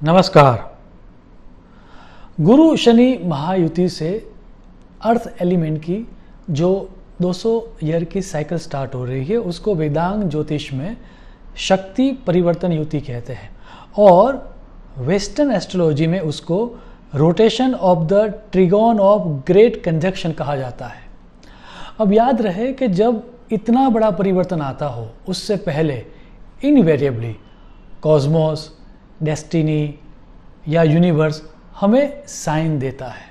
नमस्कार। गुरु शनि महायुति से earth element की जो 200 ईयर की साइकिल स्टार्ट हो रही है उसको वेदांग ज्योतिष में शक्ति परिवर्तन युति कहते हैं और वेस्टर्न एस्ट्रोलॉजी में उसको rotation of the trigon of great conjunction कहा जाता है। अब याद रहे कि जब इतना बड़ा परिवर्तन आता हो उससे पहले इनवेरिएबली कॉस्मोस, डेस्टिनी या यूनिवर्स हमें साइन देता है।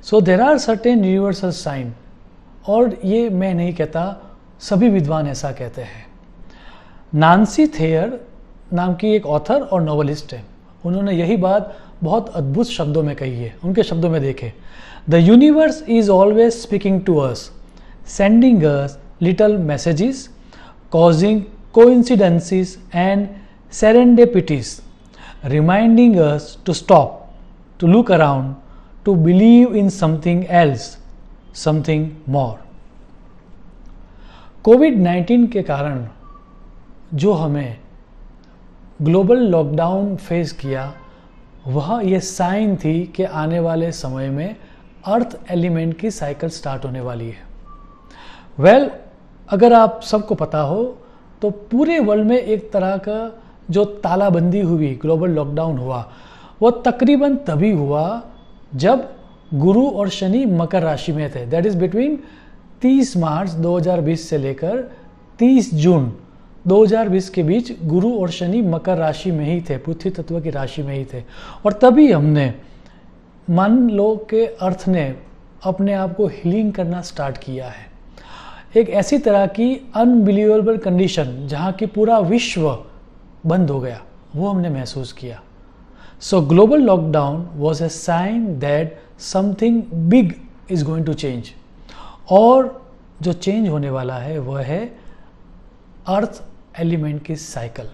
So there are certain universal sign, और ये मैं नहीं कहता, सभी विद्वान ऐसा कहते हैं। नांसी थेयर नाम की एक ऑथर और नॉवलिस्ट है, उन्होंने यही बात बहुत अद्भुत शब्दों में कही है। उनके शब्दों में देखें, the universe is always speaking to us, sending us little messages, causing coincidences and serendipities, reminding us to stop, to look around, to believe in something else, something more. कोविड-19 के कारण जो हमें ग्लोबल लॉकडाउन फेस किया, वह ये sign थी कि आने वाले समय में अर्थ एलिमेंट की साइकिल स्टार्ट होने वाली है। अगर आप सबको पता हो तो पूरे वर्ल्ड में एक तरह का जो तालाबंदी हुई, ग्लोबल लॉकडाउन हुआ, वो तकरीबन तभी हुआ जब गुरु और शनि मकर राशि में थे। दैट इज बिटवीन 30 मार्च 2020 से लेकर 30 जून 2020 के बीच गुरु और शनि मकर राशि में ही थे, पृथ्वी तत्व की राशि में ही थे। और तभी हमने मान लो के अर्थ ने अपने आप को हीलिंग करना स्टार्ट किया है। एक ऐसी तरह की अनबिलीवेबल कंडीशन जहाँ की पूरा विश्व बंद हो गया, वो हमने महसूस किया। So global lockdown was a sign that something big is going to change, और जो चेंज होने वाला है वह है अर्थ एलिमेंट की साइकिल।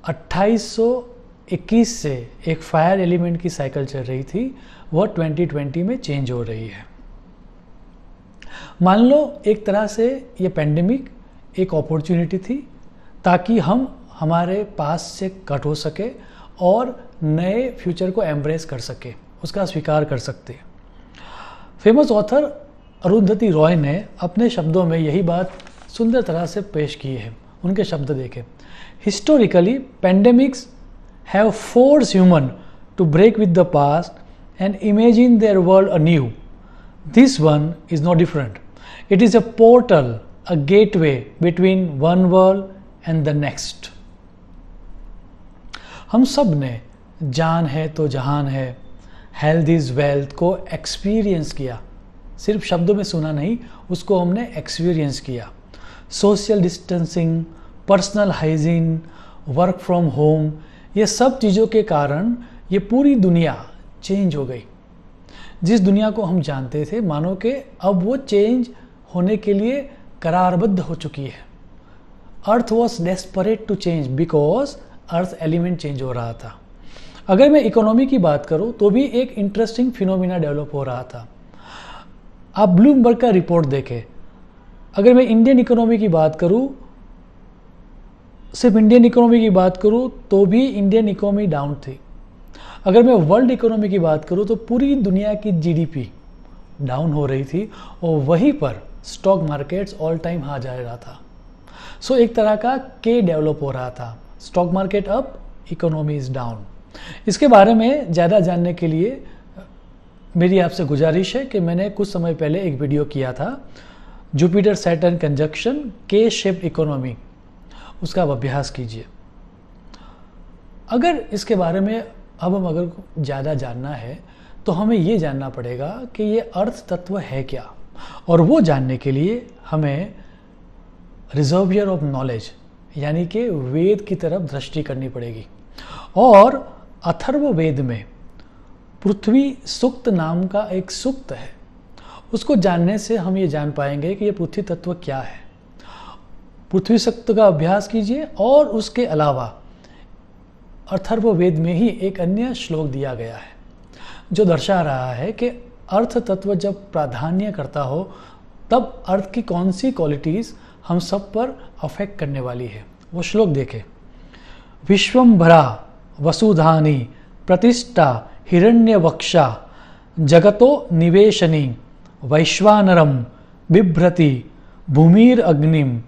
2821 से एक फायर एलिमेंट की साइकिल चल रही थी, वह 2020 में चेंज हो रही है। मान लो एक तरह से ये पेंडेमिक एक अपॉर्चुनिटी थी ताकि हम हमारे पास से कट हो सके और नए फ्यूचर को एम्ब्रेस कर सके, उसका स्वीकार कर सकते। फेमस ऑथर अरुंधति रॉय ने अपने शब्दों में यही बात सुंदर तरह से पेश की है। उनके शब्द देखें, historically pandemics have force human to break with the past and imagine their world anew. This one is not different. It is a portal, a gateway between one world and the next. हम सब ने जान है तो जहान है, health is wealth को experience किया। सिर्फ शब्दों में सुना नहीं, उसको हमने एक्सपीरियंस किया। Social distancing, personal hygiene, work from home, ये सब चीज़ों के कारण ये पूरी दुनिया चेंज हो गई। जिस दुनिया को हम जानते थे, मानो कि अब वो चेंज होने के लिए करारबद्ध हो चुकी है। Earth was desperate to change because earth element change हो रहा था। अगर मैं इकोनॉमी की बात करूं तो भी एक इंटरेस्टिंग फिनोमिना डेवलप हो रहा था। आप ब्लूमबर्ग का रिपोर्ट देखें। अगर मैं इंडियन इकोनॉमी की बात करूं, सिर्फ इंडियन इकोनॉमी की बात करूं तो भी इंडियन इकोनॉमी डाउन थी। अगर मैं वर्ल्ड इकोनॉमी की बात करूं तो पूरी दुनिया की जीडीपी डाउन हो रही थी और वहीं पर stock markets all time high जा रहा था। सो एक तरह का के डेवलप हो रहा था, stock market up, economy is down. इसके बारे में ज़्यादा जानने के लिए मेरी आपसे गुजारिश है कि मैंने कुछ समय पहले एक वीडियो किया था, जुपिटर सैटर्न कंजक्शन के शेप इकोनॉमी, उसका आप अभ्यास कीजिए। अगर इसके बारे में अब हम अगर ज़्यादा जानना है तो हमें ये जानना पड़ेगा कि ये अर्थ तत्व है क्या, और वो जानने के लिए हमें रिजर्वियर ऑफ नॉलेज यानी कि वेद की तरफ दृष्टि करनी पड़ेगी। और अथर्ववेद में पृथ्वी सूक्त नाम का एक सूक्त है, उसको जानने से हम ये जान पाएंगे कि ये पृथ्वी तत्व क्या है। पृथ्वी सूक्त का अभ्यास कीजिए, और उसके अलावा अथर्ववेद में ही एक अन्य श्लोक दिया गया है जो दर्शा रहा है कि अर्थ तत्व जब प्राधान्य करता हो तब अर्थ की कौन सी क्वालिटीज़ हम सब पर अफेक्ट करने वाली है। वो श्लोक देखें, विश्वम्भरा वसुधानी प्रतिष्ठा हिरण्यवक्षा जगतो निवेशनी वैश्वानरम बिभ्रति भूमिर अग्निम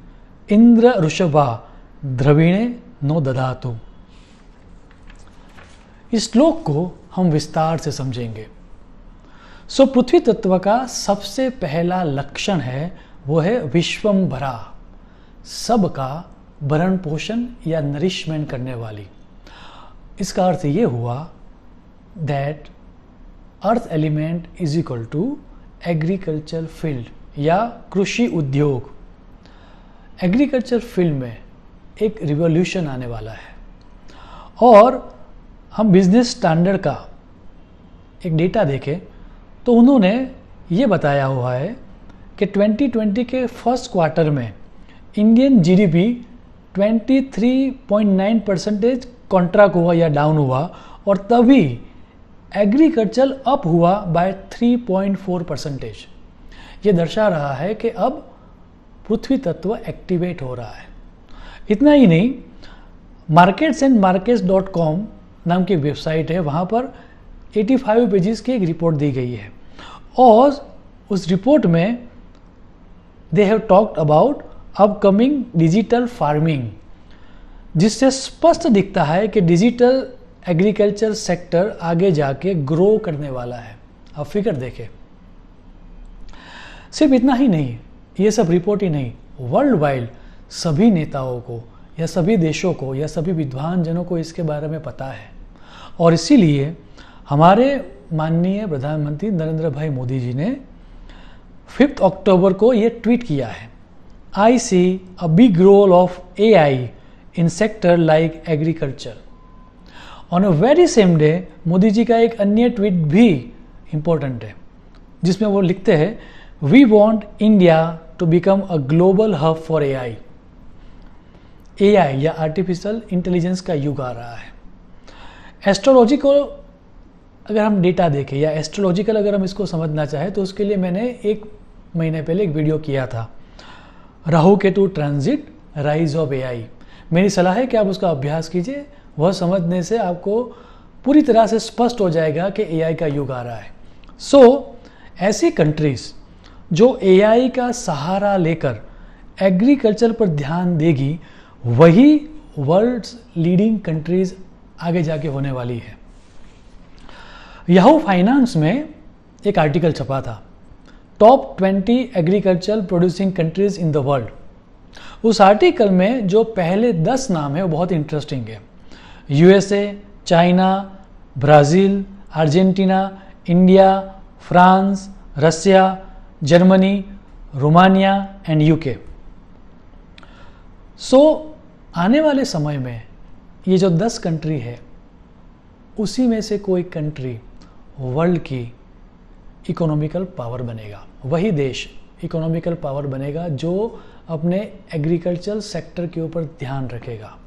इंद्र ऋषभा द्रविणे नो दधातु। इस श्लोक को हम विस्तार से समझेंगे। पृथ्वी तत्व का सबसे पहला लक्षण है वो है विश्वम्भरा, सबका भरण पोषण या नरिशमेंट करने वाली। इसका अर्थ ये हुआ that earth element is equal to agriculture field या कृषि उद्योग। एग्रीकल्चर फील्ड में एक रिवॉल्यूशन आने वाला है और हम बिजनेस स्टैंडर्ड का एक डेटा देखें तो उन्होंने ये बताया हुआ है कि 2020 के फर्स्ट क्वार्टर में इंडियन जीडीपी 23.9% कॉन्ट्रैक्ट हुआ या डाउन हुआ और तभी एग्रीकल्चर अप हुआ बाय 3.4%। ये दर्शा रहा है कि अब पृथ्वी तत्व एक्टिवेट हो रहा है। इतना ही नहीं, marketsandmarkets.com नाम की वेबसाइट है, वहाँ पर 85 पेजेस की एक रिपोर्ट दी गई है और उस रिपोर्ट में they have talked about upcoming digital farming, जिससे स्पष्ट दिखता है कि डिजिटल एग्रीकल्चर सेक्टर आगे जाके ग्रो करने वाला है। अब फिगर देखें, सिर्फ इतना ही नहीं, ये सब रिपोर्ट ही नहीं, वर्ल्ड वाइड सभी नेताओं को या सभी देशों को या सभी विद्वान जनों को इसके बारे में पता है और इसीलिए हमारे माननीय प्रधानमंत्री नरेंद्र भाई मोदी जी ने 5 अक्टूबर को ये ट्वीट किया है, I see a big role of AI in sector like agriculture. On a very same day Modi ji का एक अन्य ट्वीट भी इम्पोर्टेंट है जिसमें वो लिखते हैं, we want India to become a global hub for AI या आर्टिफिशियल इंटेलिजेंस का युग आ रहा है। एस्ट्रोलॉजी को अगर हम डेटा देखें या एस्ट्रोलॉजिकल अगर हम इसको समझना चाहें तो उसके लिए मैंने 1 महीने पहले एक वीडियो किया था, Rahu Ketu transit rise of AI। मेरी सलाह है कि आप उसका अभ्यास कीजिए, वह समझने से आपको पूरी तरह से स्पष्ट हो जाएगा कि AI का युग आ रहा है। ऐसी कंट्रीज जो AI का सहारा लेकर एग्रीकल्चर पर ध्यान देगी वही वर्ल्ड्स लीडिंग कंट्रीज आगे जाके होने वाली है। याहू फाइनेंस में एक आर्टिकल छपा था, top 20 agriculture producing countries in the world. उस आर्टिकल में जो पहले 10 नाम है वो बहुत इंटरेस्टिंग है, USA, China, Brazil, Argentina, India, France, Russia, Germany, Romania and UK। आने वाले समय में ये जो 10 कंट्री है उसी में से कोई कंट्री वर्ल्ड की इकोनॉमिकल पावर बनेगा, वही देश इकोनॉमिकल पावर बनेगा जो अपने एग्रीकल्चर सेक्टर के ऊपर ध्यान रखेगा,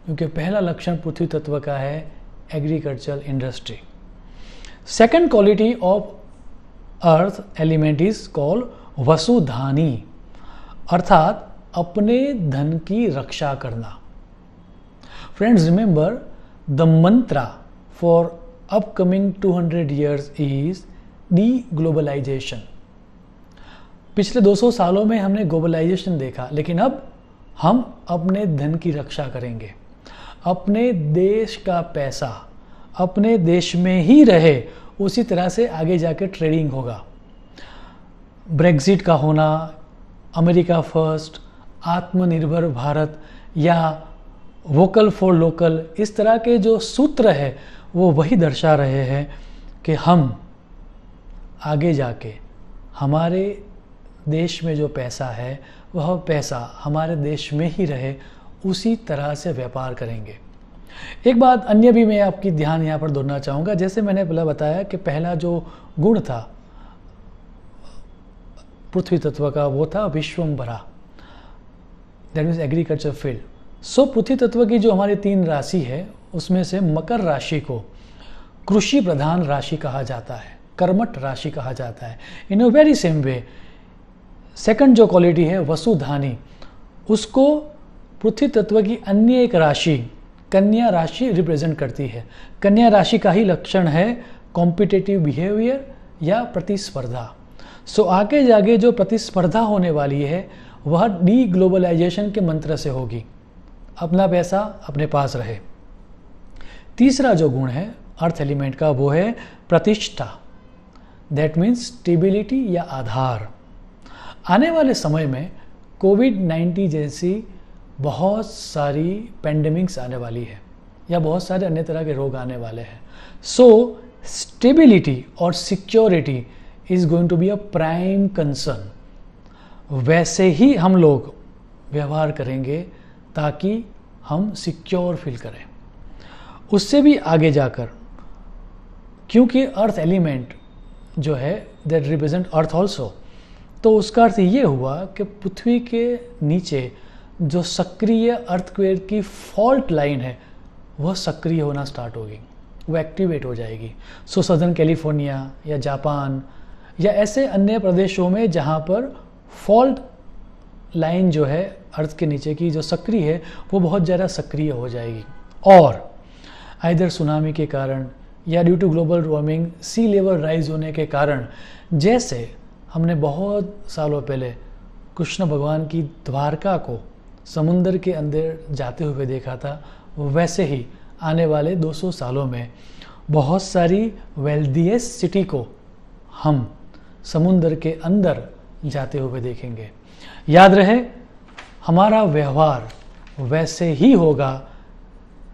क्योंकि पहला लक्षण पृथ्वी तत्व का है agriculture industry. Second quality of earth element is called वसुधानी, अर्थात अपने धन की रक्षा करना। Friends, remember the mantra for upcoming 200 years is the globalisation. पिछले 200 सालों में हमने ग्लोबलाइजेशन देखा, लेकिन अब हम अपने धन की रक्षा करेंगे, अपने देश का पैसा अपने देश में ही रहे, उसी तरह से आगे जाके ट्रेडिंग होगा। ब्रेक्जिट का होना, अमेरिका फर्स्ट, आत्मनिर्भर भारत या वोकल फॉर लोकल, इस तरह के जो सूत्र है वो वही दर्शा रहे हैं कि हम आगे जाके हमारे देश में जो पैसा है वह पैसा हमारे देश में ही रहे, उसी तरह से व्यापार करेंगे। एक बात अन्य भी मैं आपकी ध्यान यहाँ पर दोहराना चाहूँगा, जैसे मैंने पहले बताया कि पहला जो गुण था पृथ्वी तत्व का वो था Vishwambhara, that means agriculture field. पृथ्वी तत्व की जो हमारी 3 राशि है उसमें से मकर राशि को कृषि प्रधान राशि कहा जाता है, कर्मठ राशि कहा जाता है। In a very same way second जो क्वालिटी है वसुधानी, उसको पृथ्वी तत्व की अन्य एक राशि कन्या राशि रिप्रेजेंट करती है। कन्या राशि का ही लक्षण है कॉम्पिटिटिव बिहेवियर या प्रतिस्पर्धा। सो आगे जाके जो प्रतिस्पर्धा होने वाली है वह डी ग्लोबलाइजेशन के मंत्र से होगी, अपना पैसा अपने पास रहे। तीसरा जो गुण है अर्थ एलिमेंट का वो है प्रतिष्ठा, दैट मीन्स स्टेबिलिटी या आधार। आने वाले समय में कोविड-19 जैसी बहुत सारी पेंडेमिक्स आने वाली है या बहुत सारे अन्य तरह के रोग आने वाले हैं। सो स्टेबिलिटी और security is going to be a prime concern. वैसे ही हम लोग व्यवहार करेंगे ताकि हम सिक्योर फील करें। उससे भी आगे जाकर, क्योंकि अर्थ एलिमेंट जो है दैट रिप्रेजेंट अर्थ ऑल्सो, तो उसका अर्थ ये हुआ कि पृथ्वी के नीचे जो सक्रिय अर्थक्वेक की फॉल्ट लाइन है वह सक्रिय होना स्टार्ट होगी, वो एक्टिवेट हो जाएगी। सो सदर्न कैलिफोर्निया या जापान या ऐसे अन्य प्रदेशों में जहाँ पर फॉल्ट लाइन जो है अर्थ के नीचे की जो सक्रिय है वो बहुत ज़्यादा सक्रिय हो जाएगी, और आइदर सुनामी के कारण या due to global warming sea level rise होने के कारण, जैसे हमने बहुत सालों पहले कृष्ण भगवान की द्वारका को समुंदर के अंदर जाते हुए देखा था, वैसे ही आने वाले 200 सालों में बहुत सारी वेल्दियस्ट सिटी को हम समुंदर के अंदर जाते हुए देखेंगे। याद रहे, हमारा व्यवहार वैसे ही होगा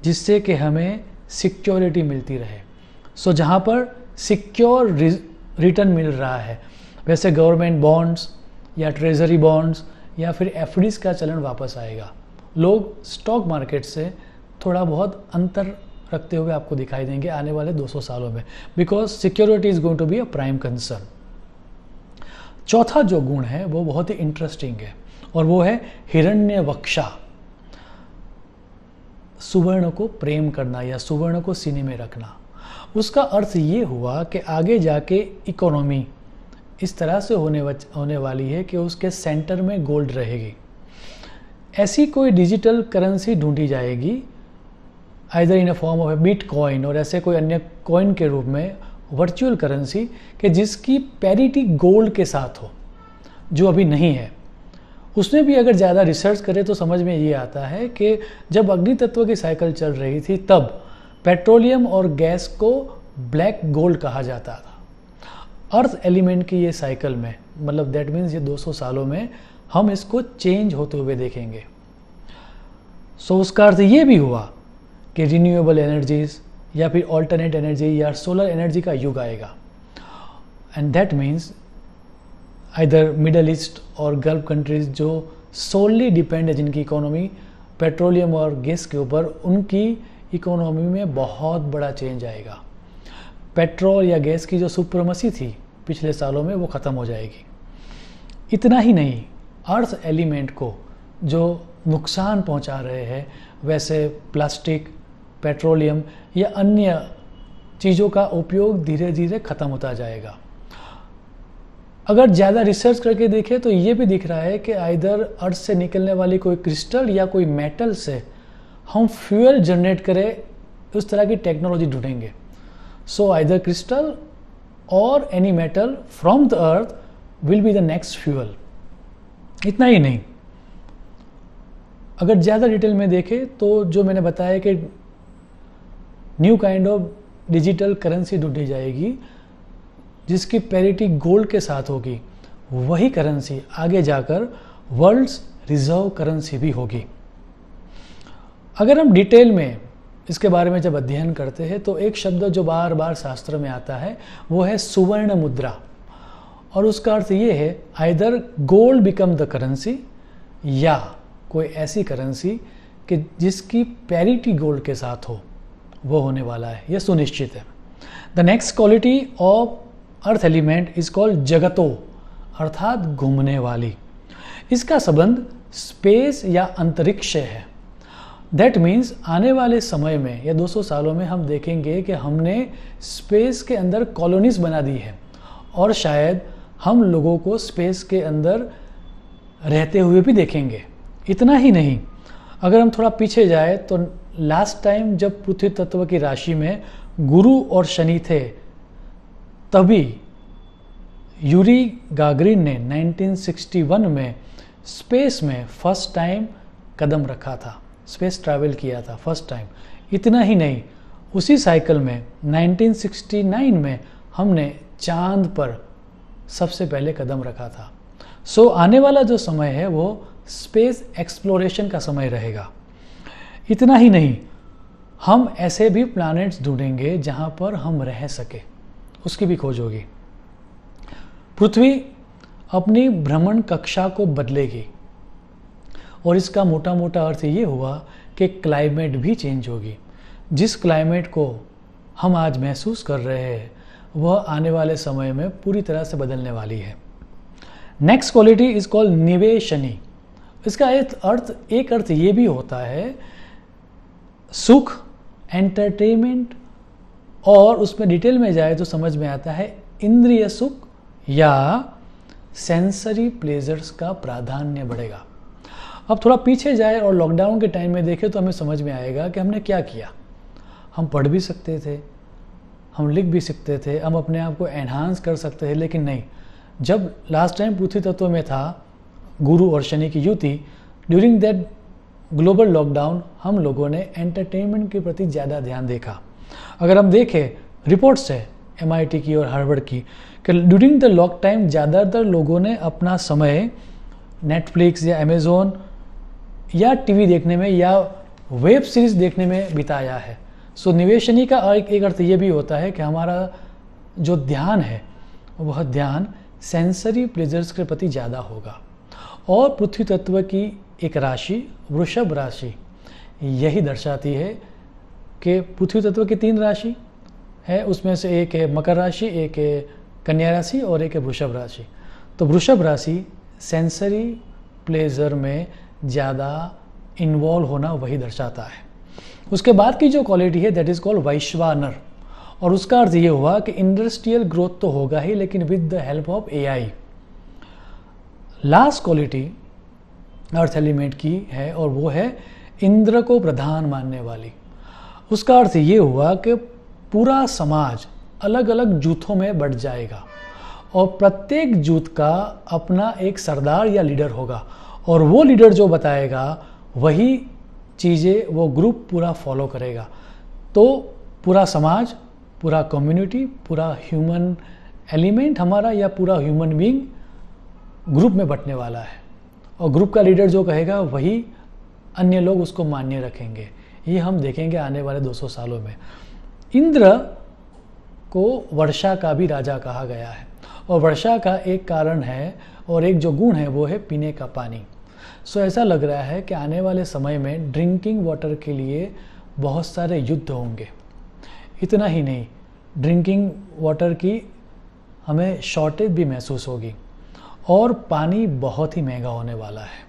जिससे कि हमें सिक्योरिटी मिलती रहे। सो जहाँ पर सिक्योर रिटर्न मिल रहा है, वैसे गवर्नमेंट बॉन्ड्स या ट्रेजरी बॉन्ड्स या फिर एफडीज का चलन वापस आएगा। लोग स्टॉक मार्केट से थोड़ा बहुत अंतर रखते हुए आपको दिखाई देंगे आने वाले 200 सालों में, because security is going to be a prime concern. चौथा जो गुण है वो बहुत ही इंटरेस्टिंग है और वो है हिरण्यवक्षा, सुवर्ण को प्रेम करना या सुवर्ण को सीने में रखना। उसका अर्थ ये हुआ कि आगे जाके इकोनॉमी इस तरह से होने वाली है कि उसके सेंटर में गोल्ड रहेगी। ऐसी कोई डिजिटल करेंसी ढूंढी जाएगी, either in a form of A bitcoin और ऐसे कोई अन्य कॉइन के रूप में, वर्चुअल करेंसी, कि जिसकी पैरिटी गोल्ड के साथ हो, जो अभी नहीं है। उसमें भी अगर ज़्यादा रिसर्च करें तो समझ में ये आता है कि जब अग्नि तत्व की साइकिल चल रही थी तब पेट्रोलियम और गैस को ब्लैक गोल्ड कहा जाता था। अर्थ एलिमेंट की ये साइकिल में, मतलब दैट मीन्स ये 200 सालों में हम इसको चेंज होते हुए देखेंगे। सो उसका अर्थ ये भी हुआ कि रिन्यूएबल एनर्जीज या फिर ऑल्टरनेट एनर्जी या सोलर एनर्जी का युग आएगा, and that means either middle east और गल्फ कंट्रीज जो सोलली डिपेंड है, जिनकी इकोनॉमी पेट्रोलियम और गैस के ऊपर, उनकी इकोनॉमी में बहुत बड़ा चेंज आएगा। पेट्रोल या गैस की जो सुप्रीमेसी थी पिछले सालों में वो ख़त्म हो जाएगी। इतना ही नहीं, अर्थ एलिमेंट को जो नुकसान पहुंचा रहे हैं, वैसे प्लास्टिक, पेट्रोलियम या अन्य चीज़ों का उपयोग धीरे धीरे ख़त्म होता जाएगा। अगर ज़्यादा रिसर्च करके देखें तो ये भी दिख रहा है कि आइदर अर्थ से निकलने वाली कोई क्रिस्टल या कोई मेटल से हम फ्यूल जनरेट करें, उस तरह की टेक्नोलॉजी ढूंढेंगे। सो आइदर क्रिस्टल और any metal from the earth will be the next fuel. इतना ही नहीं, अगर ज़्यादा डिटेल में देखें तो जो मैंने बताया कि new kind of digital currency ढूंढी जाएगी जिसकी पैरिटी गोल्ड के साथ होगी, वही करेंसी आगे जाकर वर्ल्ड्स रिजर्व करेंसी भी होगी। अगर हम डिटेल में इसके बारे में जब अध्ययन करते हैं तो एक शब्द जो बार बार शास्त्र में आता है वो है सुवर्ण मुद्रा, और उसका अर्थ ये है either gold become the currency या कोई ऐसी करेंसी कि जिसकी पैरिटी गोल्ड के साथ हो, वो होने वाला है, यह सुनिश्चित है। The next quality of earth element is called जगतो, अर्थात घूमने वाली। इसका संबंध स्पेस या अंतरिक्ष है। दैट मीन्स आने वाले समय में या 200 सालों में हम देखेंगे कि हमने स्पेस के अंदर कॉलोनीज बना दी है, और शायद हम लोगों को स्पेस के अंदर रहते हुए भी देखेंगे। इतना ही नहीं, अगर हम थोड़ा पीछे जाए तो लास्ट टाइम जब पृथ्वी तत्व की राशि में गुरु और शनि थे, तभी यूरी गागरिन ने 1961 में स्पेस में फर्स्ट टाइम कदम रखा था, स्पेस ट्रैवल किया था फर्स्ट टाइम। इतना ही नहीं, उसी साइकिल में 1969 में हमने चांद पर सबसे पहले कदम रखा था। सो आने वाला जो समय है वो स्पेस एक्सप्लोरेशन का समय रहेगा। इतना ही नहीं, हम ऐसे भी प्लैनेट्स ढूंढेंगे जहां पर हम रह सके, उसकी भी खोज होगी। पृथ्वी अपनी भ्रमण कक्षा को बदलेगी और इसका मोटा मोटा अर्थ ये हुआ कि क्लाइमेट भी चेंज होगी। जिस क्लाइमेट को हम आज महसूस कर रहे हैं वह आने वाले समय में पूरी तरह से बदलने वाली है। नेक्स्ट क्वालिटी इज कॉल्ड निवेशनी। इसका एक अर्थ ये भी होता है सुख, एंटरटेनमेंट, और उसमें डिटेल में जाए तो समझ में आता है इंद्रिय सुख या सेंसरी प्लेजर्स का प्राधान्य बढ़ेगा। अब थोड़ा पीछे जाए और लॉकडाउन के टाइम में देखें तो हमें समझ में आएगा कि हमने क्या किया। हम पढ़ भी सकते थे, हम लिख भी सकते थे, हम अपने आप को एनहांस कर सकते थे, लेकिन नहीं। जब लास्ट टाइम पृथ्वी तत्व में था गुरु और शनि की युति, ड्यूरिंग दैट ग्लोबल लॉकडाउन हम लोगों ने एंटरटेनमेंट के प्रति ज़्यादा ध्यान देखा। अगर हम देखें रिपोर्ट्स है MIT की और हार्वर्ड की कि ड्यूरिंग द लॉक टाइम ज़्यादातर लोगों ने अपना समय नेटफ्लिक्स या अमेज़ोन या टीवी देखने में या वेब सीरीज़ देखने में बिताया है। सो निवेशनी का एक अर्थ ये भी होता है कि हमारा जो ध्यान है वह ध्यान सेंसरी प्लेजर्स के प्रति ज़्यादा होगा। और पृथ्वी तत्व की एक राशि वृषभ राशि यही दर्शाती है कि पृथ्वी तत्व की 3 राशि है, उसमें से एक है मकर राशि, एक है कन्या राशि और एक है वृषभ राशि। तो वृषभ राशि सेंसरी प्लेजर में ज़्यादा इन्वॉल्व होना वही दर्शाता है। उसके बाद की जो क्वालिटी है दैट इज़ कॉल्ड वैश्वानर, और उसका अर्थ ये हुआ कि इंडस्ट्रियल ग्रोथ तो होगा ही, लेकिन with the help of AI। Last quality earth element की है और वो है इंद्र को प्रधान मानने वाली। उसका अर्थ ये हुआ कि पूरा समाज अलग अलग जूथों में बढ़ जाएगा और प्रत्येक जूथ का अपना एक सरदार या लीडर होगा, और वो लीडर जो बताएगा वही चीज़ें वो ग्रुप पूरा फॉलो करेगा। तो पूरा समाज, पूरा कम्युनिटी, पूरा ह्यूमन एलिमेंट हमारा या पूरा ह्यूमन बीइंग ग्रुप में बंटने वाला है, और ग्रुप का लीडर जो कहेगा वही अन्य लोग उसको मान्य रखेंगे। ये हम देखेंगे आने वाले 200 सालों में। इंद्र को वर्षा का भी राजा कहा गया है, और वर्षा का एक कारण है और एक जो गुण है वो है पीने का पानी। सो ऐसा लग रहा है कि आने वाले समय में ड्रिंकिंग वाटर के लिए बहुत सारे युद्ध होंगे। इतना ही नहीं, ड्रिंकिंग वाटर की हमें शॉर्टेज भी महसूस होगी और पानी बहुत ही महंगा होने वाला है।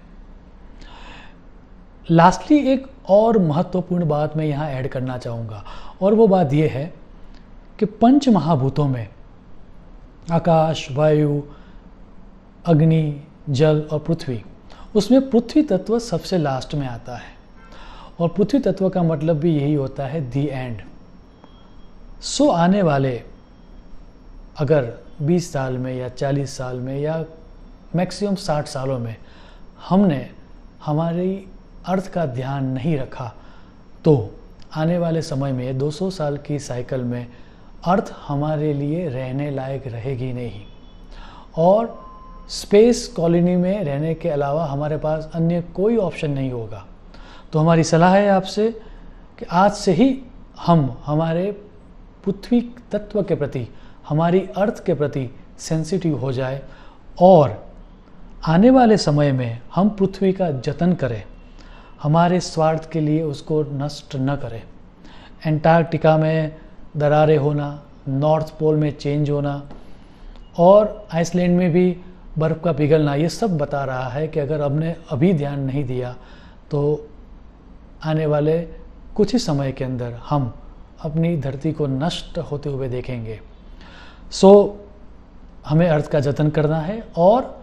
लास्टली एक और महत्वपूर्ण बात मैं यहाँ ऐड करना चाहूँगा, और वो बात ये है कि पंच महाभूतों में आकाश, वायु, अग्नि, जल और पृथ्वी, उसमें पृथ्वी तत्व सबसे लास्ट में आता है, और पृथ्वी तत्व का मतलब भी यही होता है दी एंड। सो आने वाले अगर 20 साल में या 40 साल में या मैक्सिमम 60 सालों में हमने हमारी अर्थ का ध्यान नहीं रखा, तो आने वाले समय में 200 साल की साइकिल में अर्थ हमारे लिए रहने लायक रहेगी नहीं, और स्पेस कॉलोनी में रहने के अलावा हमारे पास अन्य कोई ऑप्शन नहीं होगा। तो हमारी सलाह है आपसे कि आज से ही हम हमारे पृथ्वी तत्व के प्रति, हमारी अर्थ के प्रति सेंसिटिव हो जाए, और आने वाले समय में हम पृथ्वी का जतन करें, हमारे स्वार्थ के लिए उसको नष्ट न करें। एंटार्कटिका में दरारें होना, नॉर्थ पोल में चेंज होना और आइसलैंड में भी बर्फ़ का पिघलना, ये सब बता रहा है कि अगर हमने अभी ध्यान नहीं दिया तो आने वाले कुछ ही समय के अंदर हम अपनी धरती को नष्ट होते हुए देखेंगे। सो हमें अर्थ का जतन करना है और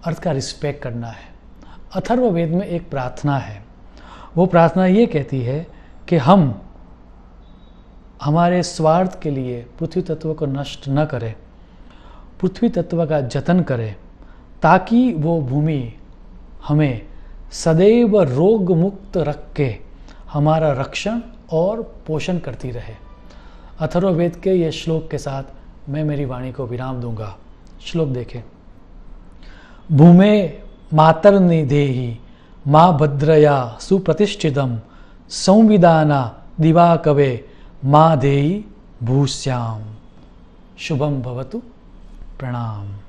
अर्थ का रिस्पेक्ट करना है। अथर्ववेद में एक प्रार्थना है, वो प्रार्थना ये कहती है कि हम हमारे स्वार्थ के लिए पृथ्वी तत्व को नष्ट न करें, पृथ्वी तत्व का जतन करें, ताकि वो भूमि हमें सदैव रोग मुक्त रख के हमारा रक्षण और पोषण करती रहे। अथर्ववेद के ये श्लोक के साथ मैं मेरी वाणी को विराम दूंगा। श्लोक देखें। भूमे मातर्निधेहि माँ भद्रया सुप्रतिष्ठितम संविदाना दिवाकवे माँ देहि भूस्याम। शुभम भवतु। प्रणाम।